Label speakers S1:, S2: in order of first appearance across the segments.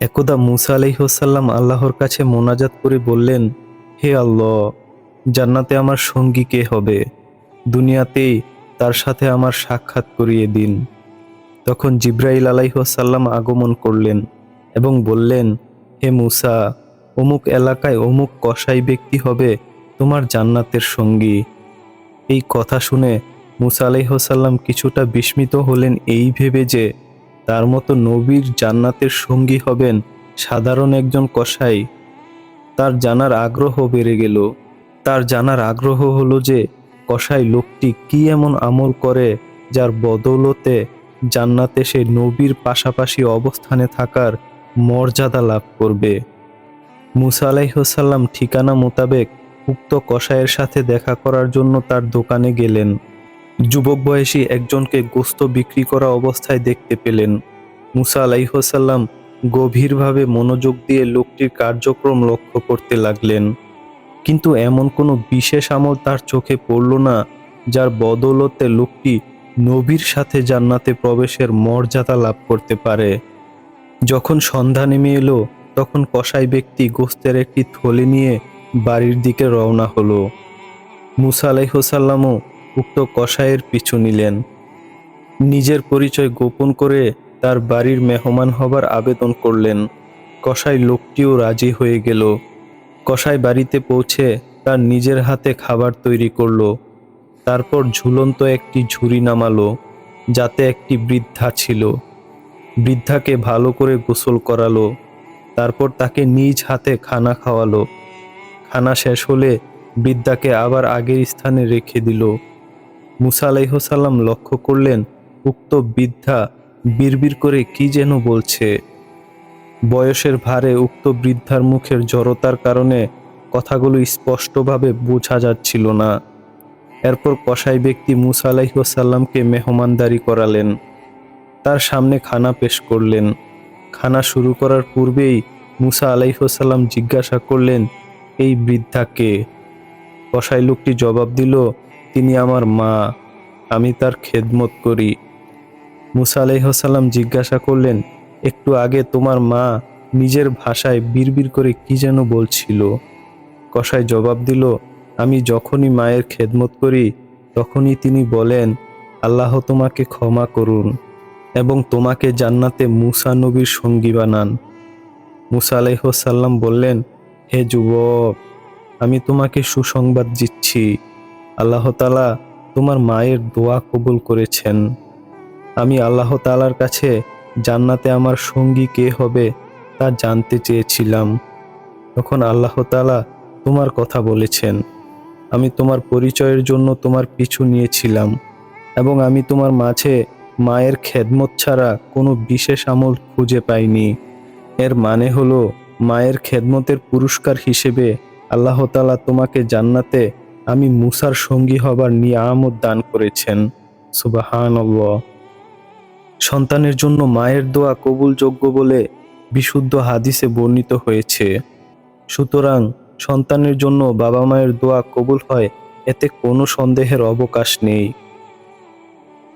S1: একদা মুসা আলাইহিসসালাম আল্লাহর কাছে মোনাজাত করে বললেন, হে আল্লাহ, জান্নাতে আমার সঙ্গী কে হবে? দুনিয়াতেই তার সাথে আমার সাক্ষাৎ করিয়ে দিন। তখন জিব্রাইল আলাইহিসসালাম আগমন করলেন এবং বললেন, হে মুসা, অমুক এলাকায় অমুক কসাই ব্যক্তি হবে তোমার জান্নাতের সঙ্গী। এই কথা শুনে মুসা আলাইহিসসালাম কিছুটা বিস্মিত হলেন এই ভেবে যে তার মতো নবীর জান্নাতের সঙ্গী হবেন সাধারণ একজন কসাই। তার জানার আগ্রহ বেড়ে গেল। তার জানার আগ্রহ হলো যে কসাই লোকটি কি এমন আমল করে যার বদৌলতে জান্নাতে সে নবীর পাশাপাশি অবস্থানে থাকার মর্যাদা লাভ করবে। মুসা আলাইহিসসালাম ঠিকানা মোতাবেক উক্ত কসাইয়ের সাথে দেখা করার জন্য তার দোকানে গেলেন। যুবক বয়সী একজনকে গোস্ত বিক্রি করা অবস্থায় দেখতে পেলেন। মুসা আলাইহিসসালাম গভীরভাবে মনোযোগ দিয়ে লোকটির কার্যক্রম লক্ষ্য করতে লাগলেন, কিন্তু এমন কোনো বিশেষ আমল তার চোখে পড়ল না যার বদৌলতে লোকটি নবীর সাথে জান্নাতে প্রবেশের মর্যাদা লাভ করতে পারে। যখন সন্ধ্যা নেমে এলো তখন কসাই ব্যক্তি গোস্তের একটি থলে নিয়ে বাড়ির দিকে রওনা হলো। মুসা আলাইহিসসালামও উক্ত কসাইয়ের পিছু নিলেন। নিজের পরিচয় গোপন করে তার বাড়ির মেহমান হবার আবেদন করলেন। কসাই লোকটিও রাজি হয়ে গেল। কসাই বাড়িতে পৌঁছে তার নিজের হাতে খাবার তৈরি করলো। তারপর ঝুলন্ত একটি ঝুড়ি নামালো, যাতে একটি বৃদ্ধা ছিল। বৃদ্ধাকে ভালো করে গোসল করালো। তারপর তাকে নিজ হাতে খানা খাওয়ালো। খানা শেষ হলে বৃদ্ধাকে আবার আগের স্থানে রেখে দিল। মুসা আলাইহিসসালাম লক্ষ্য করলেন উক্ত বৃদ্ধা বিড়বিড় করে কি যেন বলছে। বয়সের ভারে উক্ত বৃদ্ধার মুখের জড়তার কারণে কথাগুলো স্পষ্টভাবে বোঝা যাচ্ছিল না। এরপর কসাই ব্যক্তি মুসা আলাইহিসসালামকে মেহমানদারি করালেন। তার সামনে খানা পেশ করলেন। খানা শুরু করার পূর্বেই মুসা আলাইহিসসালাম জিজ্ঞাসা করলেন, এই বৃদ্ধা কে? কসাই লোকটি জবাব দিল, তিনি আমার মা, আমি তার খেদমত করি। মুসা আলাইহিসসালাম জিজ্ঞাসা করলেন, একটু আগে তোমার মা নিজের ভাষায় বিড়বিড় করে কি যেন বলছিল? কসাই জবাব দিল, আমি যখনই মায়ের খেদমত করি তখনই তিনি বলেন, আল্লাহ তোমাকে ক্ষমা করুন এবং তোমাকে জান্নাতে মুসা নবীর সঙ্গী বানান। মুসা আলাইহিসসালাম বললেন, হে যুবক, আমি তোমাকে সুসংবাদ দিচ্ছি, আল্লাহ তাআলা তোমার মায়ের দোয়া কবুল করেছেন। আমি আল্লাহ তাআলার কাছে জান্নাতে আমার সঙ্গী কে হবে তা জানতে চেয়েছিলাম। তখন আল্লাহ তাআলা তোমার কথা বলেছেন। আমি তোমার পরিচয়ের জন্য তোমার পিছু নিয়েছিলাম এবং আমি তোমার মাঝে মায়ের খেদমত ছাড়া কোনো বিশেষ আমল খুঁজে পাইনি। এর মানে হলো, মায়ের খেদমতের পুরস্কার হিসেবে আল্লাহ তাআলা তোমাকে জান্নাতে আমি মুসার সঙ্গী হবার নিয়ামত দান করেছেন। সুবহানাল্লাহ। সন্তানের জন্য মায়ের দোয়া কবুলযোগ্য বলে বিশুদ্ধ হাদিসে বর্ণিত হয়েছে। সুতরাং সন্তানের জন্য বাবা মায়ের দোয়া কবুল হয়, এতে কোনো সন্দেহের অবকাশ নেই।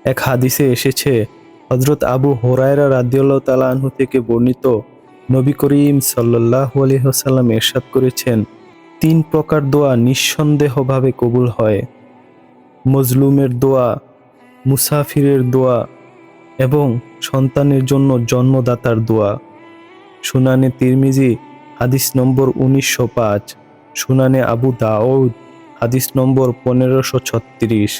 S1: এক হাদিসে এসেছে, হযরত আবু হুরায়রা রাদিয়াল্লাহু তাআলা আনহু থেকে বর্ণিত, নবী করিম সাল্লাল্লাহু আলাইহি ওয়াসাল্লাম ইরশাদ করেছেন, তিন প্রকার দোয়া নিঃসন্দেহভাবে কবুল হয়: মজলুমের দোয়া, মুসাফিরের দোয়া এবং সন্তানের জন্য জন্মদাতার দোয়া। সুনানে তিরমিজি হাদিস নম্বর 1905, সুনানে আবু দাউদ হাদিস নম্বর 1536,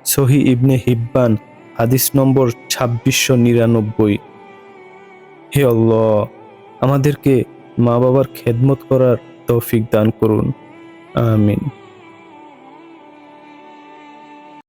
S1: সহিহ ইবনে হিব্বান হাদিস নম্বর 2699। হে আল্লাহ, আমাদেরকে মা বাবার খেদমত করার তৌফিক দান করুন। আমিন।